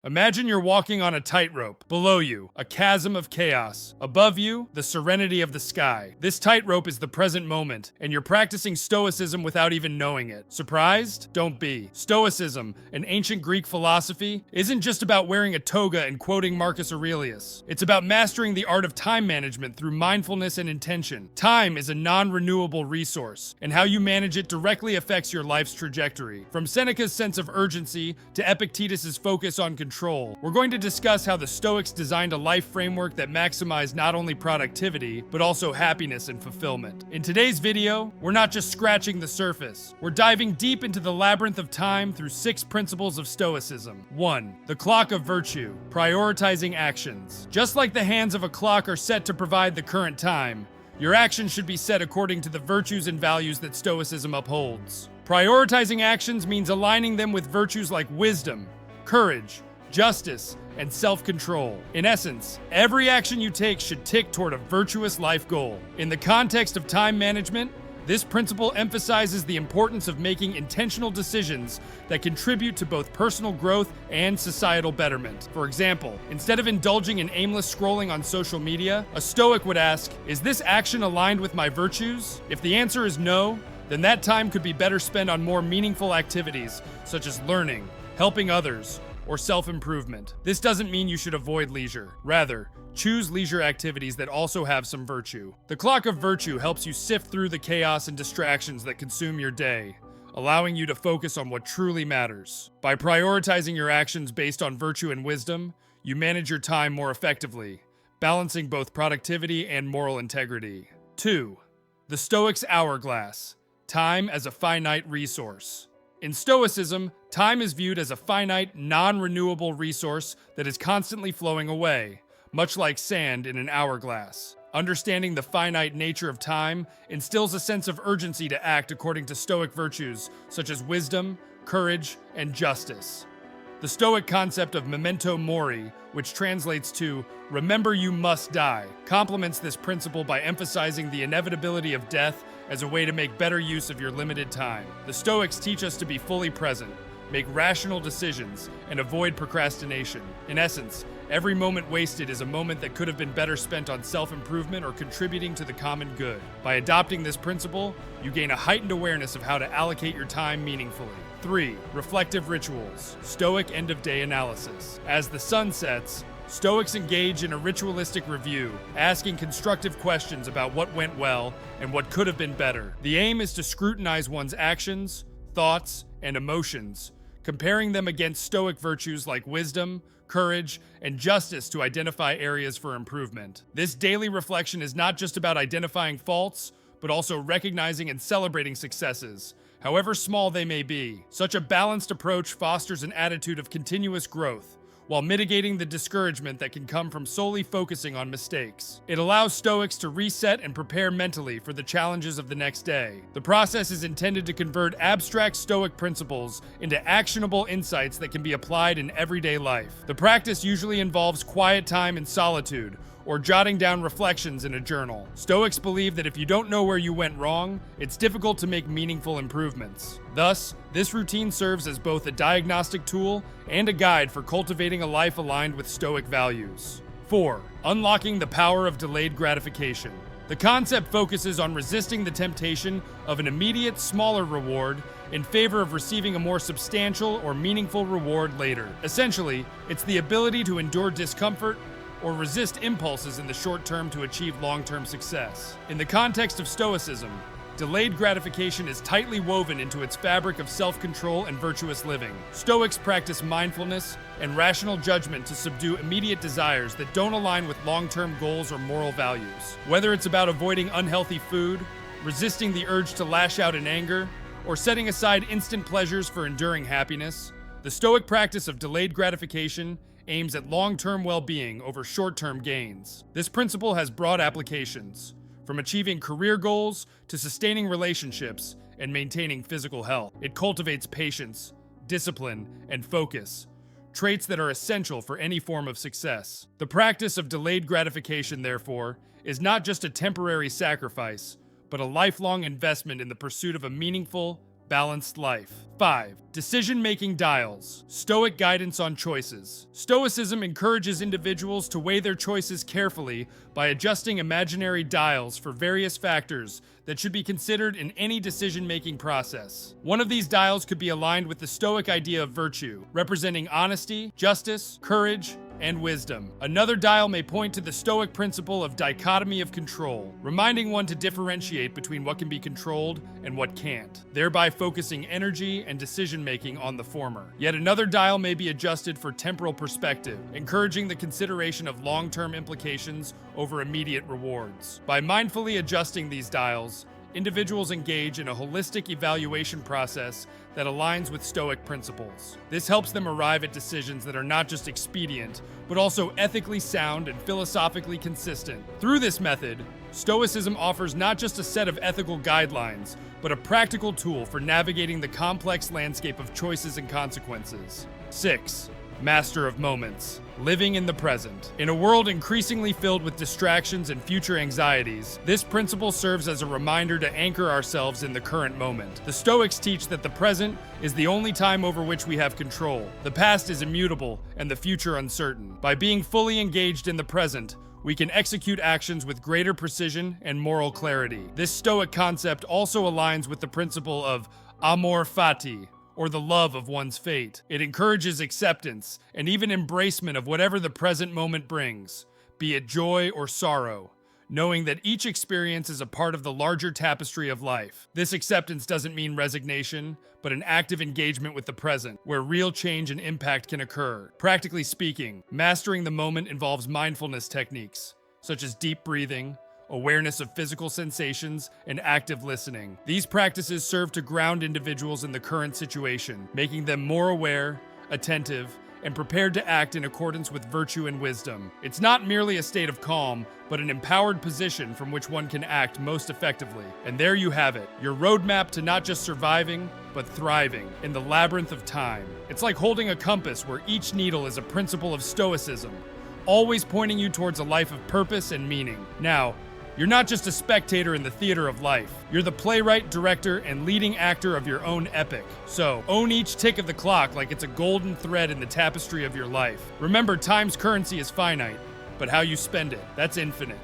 Imagine you're walking on a tightrope. Below you, a chasm of chaos. Above you, the serenity of the sky. This tightrope is the present moment, and you're practicing Stoicism without even knowing it. Surprised? Don't be. Stoicism, an ancient Greek philosophy, isn't just about wearing a toga and quoting Marcus Aurelius. It's about mastering the art of time management through mindfulness and intention. Time is a non-renewable resource, and how you manage it directly affects your life's trajectory. From Seneca's sense of urgency to Epictetus's focus on control, we're going to discuss how the Stoics designed a life framework that maximized not only productivity, but also happiness and fulfillment. In today's video, we're not just scratching the surface. We're diving deep into the labyrinth of time through 6 principles of Stoicism. 1. The clock of virtue, prioritizing actions. Just like the hands of a clock are set to provide the current time, your actions should be set according to the virtues and values that Stoicism upholds. Prioritizing actions means aligning them with virtues like wisdom, courage, justice, and self-control. In essence, every action you take should tick toward a virtuous life goal. In the context of time management, this principle emphasizes the importance of making intentional decisions that contribute to both personal growth and societal betterment. For example, instead of indulging in aimless scrolling on social media, a Stoic would ask, is this action aligned with my virtues? If the answer is no, then that time could be better spent on more meaningful activities, such as learning, helping others, or self-improvement. This doesn't mean you should avoid leisure. Rather, choose leisure activities that also have some virtue. The clock of virtue helps you sift through the chaos and distractions that consume your day, allowing you to focus on what truly matters. By prioritizing your actions based on virtue and wisdom, you manage your time more effectively, balancing both productivity and moral integrity. 2. The Stoics' Hourglass, time as a finite resource. In Stoicism, time is viewed as a finite, non-renewable resource that is constantly flowing away, much like sand in an hourglass. Understanding the finite nature of time instills a sense of urgency to act according to Stoic virtues such as wisdom, courage, and justice. The Stoic concept of memento mori, which translates to remember you must die, complements this principle by emphasizing the inevitability of death as a way to make better use of your limited time. The Stoics teach us to be fully present, make rational decisions, and avoid procrastination. In essence, every moment wasted is a moment that could have been better spent on self-improvement or contributing to the common good. By adopting this principle, you gain a heightened awareness of how to allocate your time meaningfully. 3. Reflective rituals, Stoic end-of-day analysis. As the sun sets, Stoics engage in a ritualistic review, asking constructive questions about what went well and what could have been better. The aim is to scrutinize one's actions, thoughts, and emotions, comparing them against Stoic virtues like wisdom, courage, and justice to identify areas for improvement. This daily reflection is not just about identifying faults, but also recognizing and celebrating successes, however small they may be. Such a balanced approach fosters an attitude of continuous growth, while mitigating the discouragement that can come from solely focusing on mistakes. It allows Stoics to reset and prepare mentally for the challenges of the next day. The process is intended to convert abstract Stoic principles into actionable insights that can be applied in everyday life. The practice usually involves quiet time in solitude, or jotting down reflections in a journal. Stoics believe that if you don't know where you went wrong, it's difficult to make meaningful improvements. Thus, this routine serves as both a diagnostic tool and a guide for cultivating a life aligned with Stoic values. 4. Unlocking the power of delayed gratification. The concept focuses on resisting the temptation of an immediate, smaller reward in favor of receiving a more substantial or meaningful reward later. Essentially, it's the ability to endure discomfort or resist impulses in the short term to achieve long-term success. In the context of Stoicism, delayed gratification is tightly woven into its fabric of self-control and virtuous living. Stoics practice mindfulness and rational judgment to subdue immediate desires that don't align with long-term goals or moral values. Whether it's about avoiding unhealthy food, resisting the urge to lash out in anger, or setting aside instant pleasures for enduring happiness, the Stoic practice of delayed gratification aims at long-term well-being over short-term gains. This principle has broad applications, from achieving career goals to sustaining relationships and maintaining physical health. It cultivates patience, discipline, and focus, traits that are essential for any form of success. The practice of delayed gratification, therefore, is not just a temporary sacrifice, but a lifelong investment in the pursuit of a meaningful, balanced life. 5. Decision-making dials. Stoic guidance on choices. Stoicism encourages individuals to weigh their choices carefully by adjusting imaginary dials for various factors that should be considered in any decision-making process. One of these dials could be aligned with the Stoic idea of virtue, representing honesty, justice, courage, and wisdom. Another dial may point to the Stoic principle of dichotomy of control, reminding one to differentiate between what can be controlled and what can't, thereby focusing energy and decision-making on the former. Yet another dial may be adjusted for temporal perspective, encouraging the consideration of long-term implications over immediate rewards. By mindfully adjusting these dials, individuals engage in a holistic evaluation process that aligns with Stoic principles. This helps them arrive at decisions that are not just expedient, but also ethically sound and philosophically consistent. Through this method, Stoicism offers not just a set of ethical guidelines, but a practical tool for navigating the complex landscape of choices and consequences. 6. Master of moments. Living in the present. In a world increasingly filled with distractions and future anxieties, this principle serves as a reminder to anchor ourselves in the current moment. The Stoics teach that the present is the only time over which we have control. The past is immutable and the future uncertain. By being fully engaged in the present, we can execute actions with greater precision and moral clarity. This Stoic concept also aligns with the principle of amor fati, or the love of one's fate. It encourages acceptance and even embracement of whatever the present moment brings, be it joy or sorrow, knowing that each experience is a part of the larger tapestry of life. This acceptance doesn't mean resignation, but an active engagement with the present, where real change and impact can occur. Practically speaking, mastering the moment involves mindfulness techniques, such as deep breathing, awareness of physical sensations, and active listening. These practices serve to ground individuals in the current situation, making them more aware, attentive, and prepared to act in accordance with virtue and wisdom. It's not merely a state of calm, but an empowered position from which one can act most effectively. And there you have it, your roadmap to not just surviving, but thriving in the labyrinth of time. It's like holding a compass where each needle is a principle of Stoicism, always pointing you towards a life of purpose and meaning. Now, you're not just a spectator in the theater of life. You're the playwright, director, and leading actor of your own epic. So, own each tick of the clock like it's a golden thread in the tapestry of your life. Remember, time's currency is finite, but how you spend it, that's infinite.